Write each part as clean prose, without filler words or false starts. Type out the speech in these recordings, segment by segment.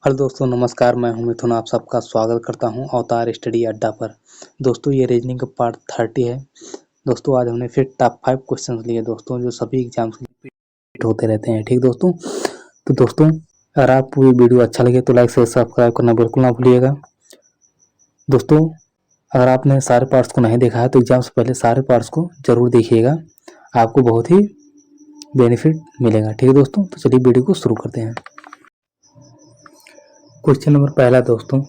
Hello दोस्तों नमस्कार, मैं हूं मिथुन। आप सबका स्वागत करता हूं अवतार स्टडी अड्डा पर। दोस्तों ये रीजनिंग का पार्ट 30 है। दोस्तों आज हमने फिर टॉप 5 क्वेश्चंस लिए दोस्तों, जो सभी एग्जाम्स के लिए रिपीट होते रहते हैं। ठीक दोस्तों, तो दोस्तों अगर आपको ये वीडियो अच्छा लगे तो लाइक शेयर सब्सक्राइब करना बिल्कुल ना भूलिएगा। दोस्तों अगर आपने सारे पार्ट्स को नहीं देखा है तो एग्जाम से पहले सारे पार्ट्स को जरूर देखिएगा, आपको बहुत ही बेनिफिट मिलेगा। ठीक है दोस्तों, तो चलिए वीडियो को शुरू करते हैं। क्वेश्चन नंबर पहला दोस्तों,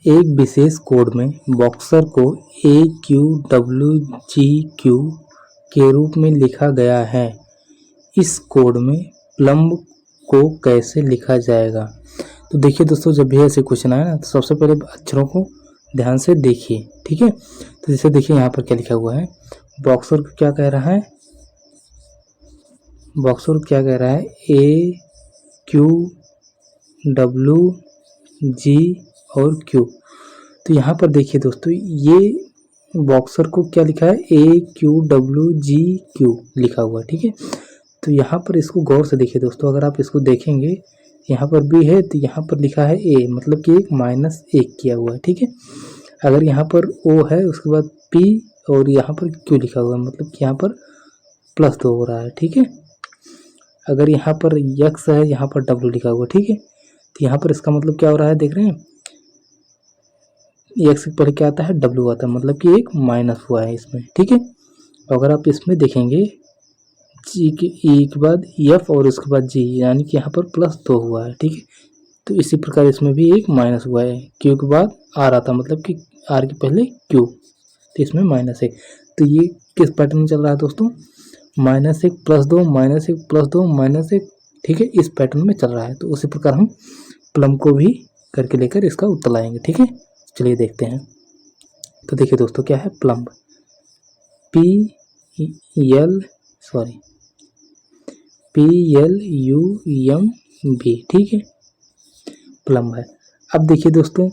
एक विशेष कोड में बॉक्सर को AQWGQ के रूप में लिखा गया है। इस कोड में प्लम्ब को कैसे लिखा जाएगा? तो देखिए दोस्तों, जब भी ऐसे क्वेश्चन आए ना तो सबसे पहले अक्षरों को ध्यान से देखिए। ठीक है, तो जैसे देखिए यहाँ पर क्या लिखा हुआ है, बॉक्सर को क्या कह रहा है, बॉक्सर को क्या कह रहा है, AQWG और Q। तो यहाँ पर देखिए दोस्तों, ये बॉक्सर को क्या लिखा है, AQWGQ लिखा हुआ है। ठीक है, तो यहाँ पर इसको गौर से देखिए दोस्तों, अगर आप इसको देखेंगे यहाँ पर B है तो यहाँ पर लिखा है A, मतलब कि एक -1 किया हुआ है। ठीक है, अगर यहाँ पर O है उसके बाद P और यहाँ पर Q लिखा हुआ है, मतलब कि यहाँ पर +2 हो रहा है। ठीक है, अगर यहाँ पर X है, यहाँ पर W लिखा हुआ है। ठीक है, तो यहाँ पर इसका मतलब क्या हो रहा है, देख रहे हैं, एक्स के पहले क्या आता है, डब्ल्यू आता है, मतलब कि एक माइनस हुआ है इसमें। ठीक है, अगर आप इसमें देखेंगे जी के ई के बाद एफ और उसके बाद जी, यानी कि यहाँ पर +2 हुआ है। ठीक है, तो इसी प्रकार इसमें भी एक माइनस हुआ है, क्यू के बाद आर आता, मतलब कि आर के पहले क्यू, तो इसमें -1। तो ये किस पैटर्न में चल रहा है दोस्तों, -1 +2 -1 +2 -1। ठीक है, इस पैटर्न में चल रहा है। तो उसी प्रकार हम प्लम को भी करके लेकर इसका उत्तर लाएंगे। ठीक है, चलिए देखते हैं। तो देखिए दोस्तों, क्या है प्लम्ब, PLUMB। ठीक है, प्लम्ब है। अब देखिए दोस्तों,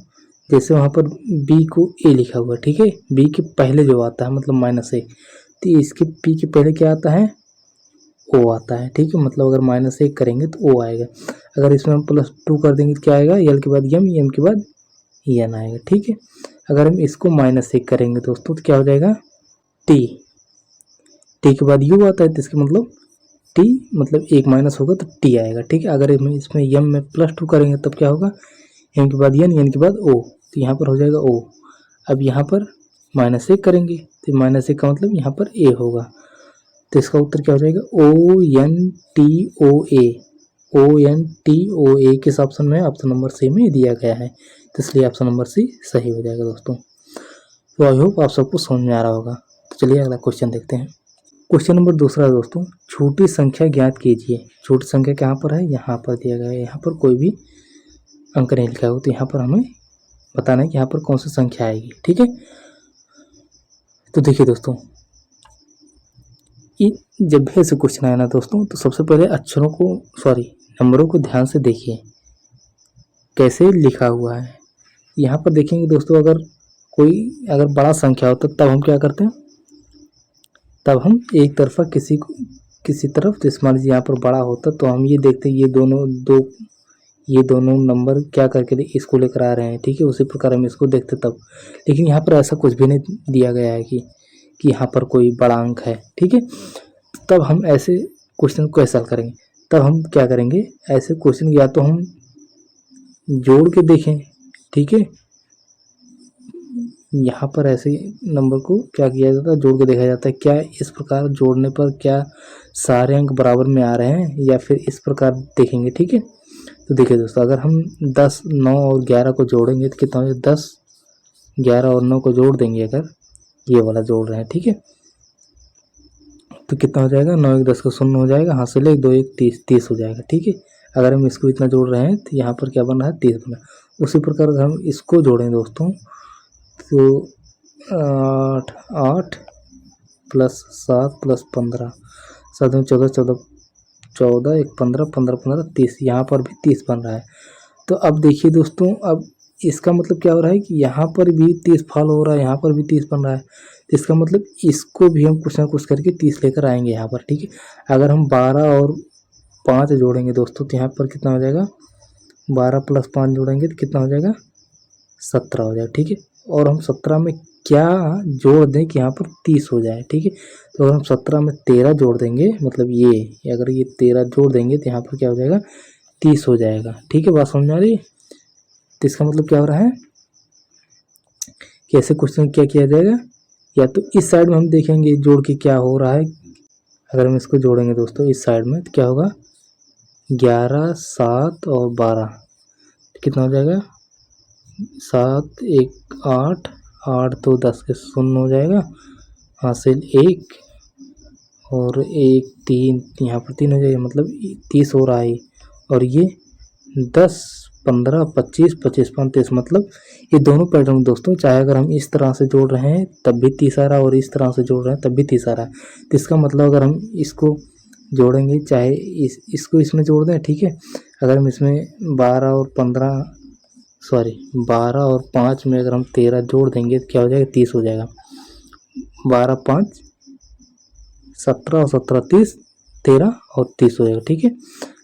जैसे वहाँ पर B को A लिखा हुआ है। ठीक है, B के पहले जो आता है मतलब -1, तो इसके P के पहले क्या आता है, O आता है। ठीक है, मतलब अगर -1 करेंगे तो O आएगा। अगर इसमें हम +2 कर देंगे तो क्या आएगा, L के बाद M के बाद N आएगा। ठीक है, अगर हम इसको -1 करेंगे दोस्तों तो क्या हो जाएगा, T के बाद U आता है, तो इसका मतलब T मतलब एक माइनस होगा तो T आएगा। ठीक है, अगर हम इसमें M में +2 करेंगे तब क्या होगा, M के बाद N के बाद O, तो यहाँ पर हो जाएगा O। अब यहाँ पर -1 करेंगे तो -1 का मतलब यहाँ पर A होगा, तो इसका उत्तर क्या हो जाएगा, ONTOA किस ऑप्शन में, ऑप्शन नंबर सी में दिया गया है, तो इसलिए ऑप्शन नंबर सी सही हो जाएगा दोस्तों। तो आई होप आप सबको समझ में आ रहा होगा। तो चलिए अगला क्वेश्चन देखते हैं। क्वेश्चन नंबर दूसरा दोस्तों, छोटी संख्या ज्ञात कीजिए। छोटी संख्या कहाँ पर है, यहाँ पर दिया गया है, यहाँ पर कोई भी अंक नहीं लिखा हो, तो यहाँ पर हमें बताना है कि यहाँ पर कौन सी संख्या आएगी। ठीक है, तो देखिए दोस्तों, जब भी ऐसे क्वेश्चन आए ना दोस्तों, तो सबसे पहले अक्षरों को नंबरों को ध्यान से देखिए कैसे लिखा हुआ है। यहाँ पर देखेंगे दोस्तों, अगर बड़ा संख्या होता तब हम क्या करते हैं, तब हम एक तरफा किसी तरफ, जैसे मान लीजिए यहाँ पर बड़ा होता तो हम ये देखते ये दोनों नंबर क्या करके इसको लेकर आ रहे हैं। ठीक है, उसी प्रकार हम इसको देखते तब, लेकिन यहाँ पर ऐसा कुछ भी नहीं दिया गया है कि यहाँ पर कोई बड़ा अंक है। ठीक है, तब हम ऐसे क्वेश्चन को ऐसा करेंगे, तब हम क्या करेंगे, ऐसे क्वेश्चन या तो हम जोड़ के देखें। ठीक है, यहाँ पर ऐसे नंबर को क्या किया जाता है, जोड़ के देखा जाता है, क्या इस प्रकार जोड़ने पर क्या सारे अंक बराबर में आ रहे हैं, या फिर इस प्रकार देखेंगे। ठीक है, तो देखिए दोस्तों, अगर हम 10, 9 और 11 को जोड़ेंगे तो कितना हो, 10, 11 और 9 को जोड़ देंगे, अगर ये वाला जोड़ रहे हैं। ठीक है, तो कितना हो जाएगा, 9 1 10 का 0 हो जाएगा, हासिल 1 2 1 30 हो जाएगा। ठीक है, अगर हम इसको इतना जोड़ रहे हैं तो यहाँ पर क्या बन रहा है, 30 बना। उसी प्रकार अगर हम इसको जोड़ें दोस्तों, तो 8 + 7 + 15 7 में 14 14 14 1 15 15 15 30, यहाँ पर भी 30 बन रहा है। तो अब देखिए दोस्तों, अब इसका मतलब क्या हो रहा है कि यहाँ पर भी 30 फॉलो हो रहा है, यहाँ पर भी 30 बन रहा है, तो इसका मतलब इसको भी हम कुछ ना कुछ करके 30 लेकर आएंगे यहाँ पर। ठीक है, अगर हम 12 और 5 जोड़ेंगे दोस्तों तो यहाँ पर कितना हो जाएगा, 12 + 5 जोड़ेंगे तो कितना हो जाएगा, 17 हो जाएगा। ठीक है, और हम 17 में क्या जोड़ दें कि यहाँ पर 30 हो जाए। ठीक है, तो अगर हम 17 में 13 जोड़ देंगे, मतलब ये अगर ये 13 जोड़ देंगे तो यहाँ पर क्या हो जाएगा, 30 हो जाएगा। ठीक है, बात समझ में आ रही है। तो इसका मतलब क्या हो रहा है कि ऐसे क्वेश्चन क्या किया जाएगा, या तो इस साइड में हम देखेंगे जोड़ के क्या हो रहा है। अगर हम इसको जोड़ेंगे दोस्तों इस साइड में तो क्या होगा, 11, 7 और 12 कितना हो जाएगा, 7, 1, 8, 8, 2, 10 के 0 हो जाएगा, हासिल 1 और 1, 3, यहाँ पर 3 हो जाएगा, मतलब 30 हो रहा है। और ये 10, 15, 25, 25, 35, मतलब ये दोनों पैटर्न दोस्तों, चाहे अगर हम इस तरह से जोड़ रहे हैं तब भी 30 आ रहा है और इस तरह से जोड़ रहे हैं तब भी 30 आ रहा है। तो इसका मतलब अगर हम इसको जोड़ेंगे, चाहे इसको इसमें जोड़ दें, ठीक है, अगर हम इसमें 12 और 5 में अगर हम 13 जोड़ देंगे तो क्या हो जाएगा, 30 हो जाएगा। 12, 5, 17 और 17, 30, 13 और 30 हो जाएगा। ठीक है,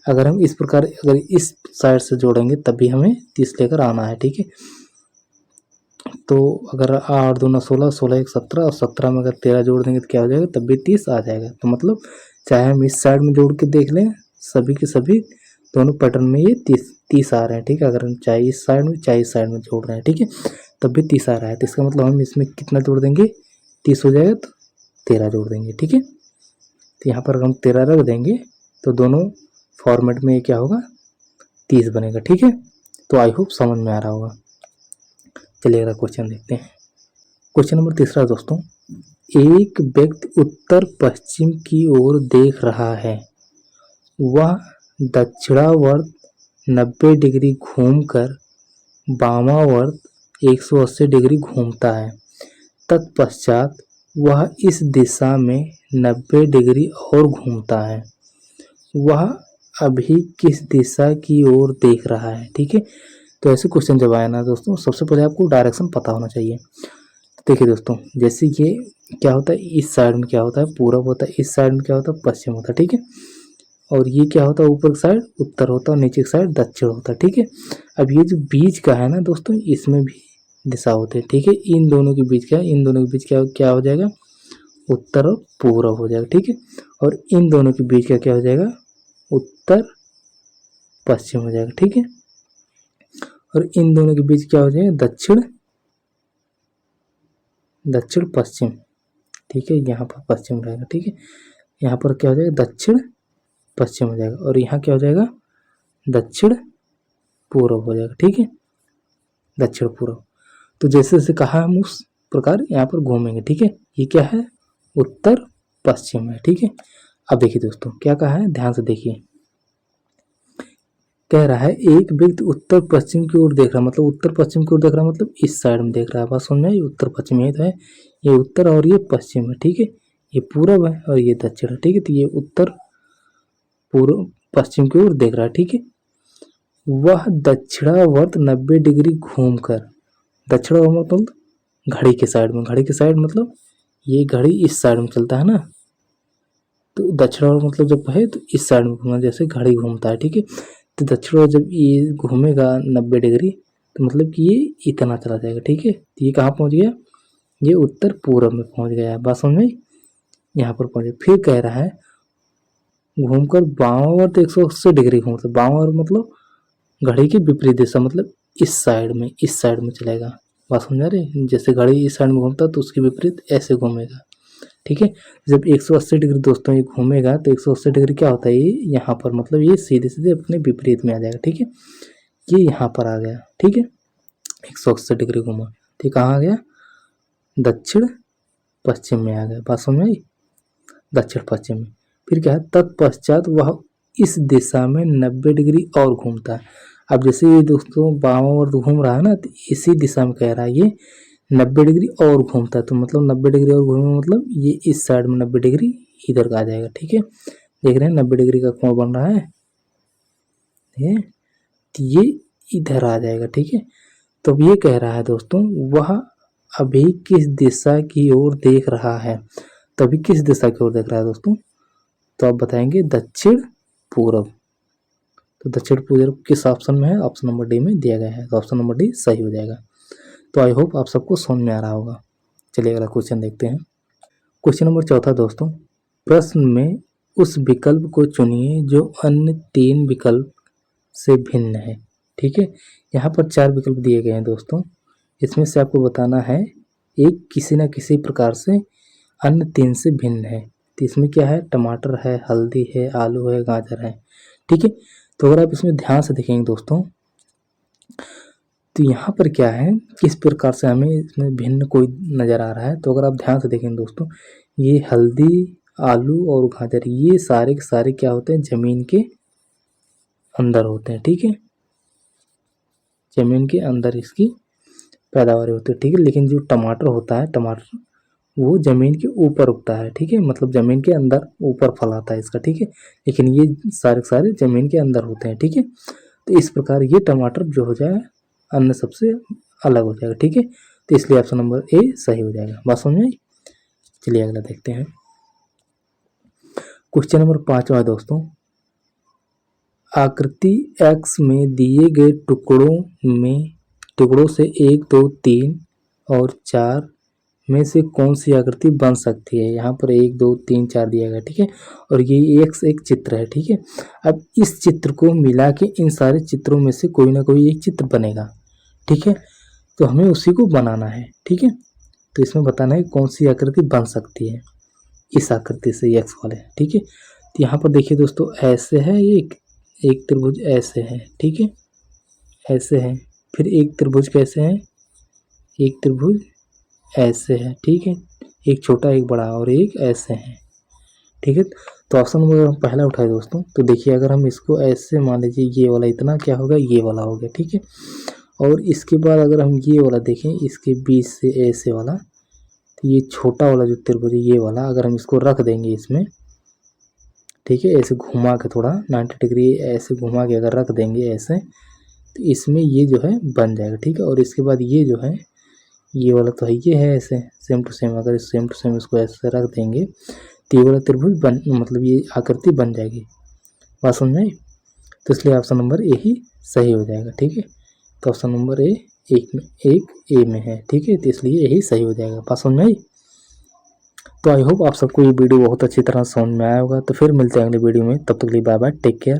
अगर हम इस प्रकार अगर इस साइड से जोड़ेंगे तब भी हमें 30 लेकर आना है। ठीक है, तो अगर 8 दूना 16, 16 एक 17 और 17 में अगर 13 जोड़ देंगे तो क्या हो जाएगा, तब भी 30 आ जाएगा। तो मतलब चाहे हम इस साइड में जोड़ के देख लें, सभी के सभी दोनों पैटर्न में ये 30 आ रहे हैं। ठीक है, अगर हम चाहे इस साइड में चाहे इस साइड में जोड़ रहे हैं, ठीक है, तब भी 30 आ रहा है। तो इसका मतलब हम इसमें कितना जोड़ देंगे, 30 हो जाएगा तो 13 जोड़ देंगे। ठीक है, तो यहाँ पर हम 13 रख देंगे तो दोनों फॉर्मेट में क्या होगा, 30 बनेगा। ठीक है, तो आई होप समझ में आ रहा होगा। चलिए अगला क्वेश्चन देखते हैं। क्वेश्चन नंबर 3 दोस्तों, एक व्यक्ति उत्तर पश्चिम की ओर देख रहा है, वह दक्षिणावर्त 90 डिग्री घूमकर वामावर्त 180 डिग्री घूमता है। तत्पश्चात वह इस दिशा में 90 डिग्री और घूमता है। वह अभी किस दिशा की ओर देख रहा है। ठीक है, तो ऐसे क्वेश्चन जब आए ना दोस्तों, सबसे पहले आपको डायरेक्शन पता होना चाहिए। देखिए दोस्तों, जैसे ये क्या होता है, इस साइड में क्या होता है, पूरब होता है, इस साइड में क्या होता है, पश्चिम होता है। ठीक है, और ये क्या होता है, ऊपर की साइड उत्तर होता है, नीचे की साइड दक्षिण होता है। ठीक है, अब ये जो बीच का है ना दोस्तों, इसमें भी दिशा होते हैं। ठीक है, इन दोनों के बीच क्या है, इन दोनों के बीच क्या हो जाएगा, उत्तर और पूरब हो जाएगा। ठीक है, और इन दोनों के बीच का क्या हो जाएगा, उत्तर पश्चिम हो जाएगा। ठीक है, और इन दोनों के बीच क्या हो जाएगा, दक्षिण पश्चिम। ठीक है, यहाँ पर पश्चिम रहेगा। ठीक है, यहाँ पर क्या हो जाएगा, दक्षिण पश्चिम हो जाएगा, और यहाँ क्या हो जाएगा, दक्षिण पूर्व हो जाएगा। ठीक है, दक्षिण पूर्व। तो जैसे जैसे कहा हम उस प्रकार यहाँ पर घूमेंगे। ठीक है, ये क्या है, उत्तर पश्चिम है। ठीक है, अब देखिए दोस्तों क्या कहा है, ध्यान से देखिए। कह रहा है एक व्यक्ति उत्तर पश्चिम की ओर देख रहा है, मतलब उत्तर पश्चिम की ओर देख रहा है, मतलब इस साइड में देख रहा है। बात समझ में आई, उत्तर पश्चिम यही तो है, ये उत्तर और ये पश्चिम है। ठीक है, ये पूरब है और ये दक्षिण है। ठीक है, तो ये उत्तर पूर्व पश्चिम की ओर देख रहा है। ठीक है, वह दक्षिणावर्त 90 डिग्री घूमकर, दक्षिणावर्त मतलब घड़ी के साइड में, घड़ी के साइड मतलब ये घड़ी इस साइड में चलता है ना, तो दक्षिणावर्त मतलब जब है तो इस साइड में घूमना, जैसे घड़ी घूमता है। ठीक है, तो दक्षिण ओर जब ये घूमेगा 90 डिग्री तो मतलब कि ये इतना चला जाएगा। ठीक है, तो ये कहाँ पहुँच गया, ये उत्तर पूर्व में पहुँच गया है। बात समझ में, यहाँ पर पहुँच गया। फिर कह रहा है घूमकर वामावर्त 180 डिग्री घूमता, वामावर्त मतलब घड़ी की विपरीत दिशा, मतलब इस साइड में चलेगा। बात समझा रहे, जैसे घड़ी इस साइड में घूमता तो उसके विपरीत ऐसे घूमेगा। ठीक है, जब 180 डिग्री दोस्तों ये घूमेगा तो 180 डिग्री क्या होता है, ये यहाँ पर, मतलब ये सीधे सीधे अपने विपरीत में आ जाएगा। ठीक है, ये यहाँ पर आ गया। ठीक है, 180 डिग्री घूमा तो कहाँ आ गया, दक्षिण पश्चिम में आ गया। बात समझ में आई, दक्षिण पश्चिम में। फिर क्या है, तत्पश्चात वह इस दिशा में 90 डिग्री और घूमता है। अब जैसे ये दोस्तों वामावर्त घूम रहा है ना, तो इसी दिशा में कह रहा है ये 90 डिग्री और घूमता है, तो मतलब 90 डिग्री और घूमे मतलब ये इस साइड में 90 डिग्री इधर का आ जाएगा। ठीक है, देख रहे हैं 90 डिग्री का कोण बन रहा है, ठीक है, तो ये इधर आ जाएगा। ठीक है, तो अब ये कह रहा है दोस्तों वह अभी किस दिशा की ओर देख रहा है, तो अभी किस दिशा की ओर देख रहा है दोस्तों, तो आप बताएंगे दक्षिण पूर्व। तो दक्षिण पूर्व किस ऑप्शन में है? ऑप्शन नंबर डी में दिया गया है, तो ऑप्शन नंबर डी सही हो जाएगा। तो आई होप आप सबको समझ में आ रहा होगा। चलिए अगला क्वेश्चन देखते हैं। क्वेश्चन नंबर 4 दोस्तों, प्रश्न में उस विकल्प को चुनिए जो अन्य 3 विकल्प से भिन्न है। ठीक है, यहाँ पर 4 विकल्प दिए गए हैं दोस्तों, इसमें से आपको बताना है एक किसी न किसी प्रकार से अन्य 3 से भिन्न है। तो इसमें क्या है? टमाटर है, हल्दी है, आलू है, गाजर है। ठीक है, तो अगर आप इसमें ध्यान से देखेंगे दोस्तों, तो यहाँ पर क्या है, किस प्रकार से हमें इसमें भिन्न कोई नज़र आ रहा है। तो अगर आप ध्यान से देखेंगे दोस्तों, ये हल्दी, आलू और गाजर ये सारे के सारे क्या होते हैं? ज़मीन के अंदर होते हैं। ठीक है, ज़मीन के अंदर इसकी पैदावार होती है। ठीक है, लेकिन जो टमाटर होता है, टमाटर वो ज़मीन के ऊपर उगता है। ठीक है, मतलब ज़मीन के अंदर ऊपर फल आता है इसका। ठीक है, लेकिन ये सारे सारे ज़मीन के अंदर होते हैं। ठीक है, तो इस प्रकार ये टमाटर जो हो जाए अन्य सबसे अलग हो जाएगा। ठीक है, तो इसलिए ऑप्शन नंबर ए सही हो जाएगा। बात समझ में आई? चलिए अगला देखते हैं। क्वेश्चन नंबर 5 है दोस्तों, आकृति एक्स में दिए गए टुकड़ों से 1, 2, 3 और 4 में से कौन सी आकृति बन सकती है। यहाँ पर 1, 2, 3, 4 दिया गया। ठीक है, और ये एक चित्र है। ठीक है, अब इस चित्र को मिला के इन सारे चित्रों में से कोई ना कोई एक चित्र बनेगा। ठीक है, तो हमें उसी को बनाना है। ठीक है, तो इसमें बताना है कौन सी आकृति बन सकती है इस आकृति से, एक्स वाले। ठीक है, तो यहाँ पर देखिए दोस्तों, ऐसे है एक त्रिभुज ऐसे है। ठीक है, ऐसे है, फिर एक त्रिभुज कैसे है? एक त्रिभुज ऐसे है। ठीक है, एक छोटा एक बड़ा और एक ऐसे है। ठीक है, तो ऑप्शन नंबर पहला उठाए दोस्तों, तो देखिए अगर हम इसको ऐसे मान लीजिए, ये वाला इतना क्या होगा? ये वाला हो गया। ठीक है, और इसके बाद अगर हम ये वाला देखें, इसके बीच से ऐसे वाला, तो ये छोटा वाला जो त्रिभुज है ये वाला, अगर हम इसको रख देंगे इसमें, ठीक है, ऐसे घुमा के थोड़ा 90 डिग्री ऐसे घुमा के अगर रख देंगे ऐसे, तो इसमें ये जो है बन जाएगा। ठीक है, और इसके बाद ये जो है ये वाला तो है, ये है ऐसे सेम टू सेम, अगर सेम टू सेम इसको ऐसे रख देंगे तो ये वाला त्रिभुज बन, मतलब ये आकृति बन जाएगी। बात समझ में आई? तो इसलिए ऑप्शन नंबर ए ही सही हो जाएगा। ठीक है, तो ऑप्शन नंबर एक ए में है। ठीक है, तो इसलिए यही सही हो जाएगा। बात समझ में आई? तो आई होप आप सबको ये वीडियो बहुत अच्छी तरह समझ में आया होगा। तो फिर मिलते हैं अगले वीडियो में, तब तक के लिए बाय बाय, टेक केयर।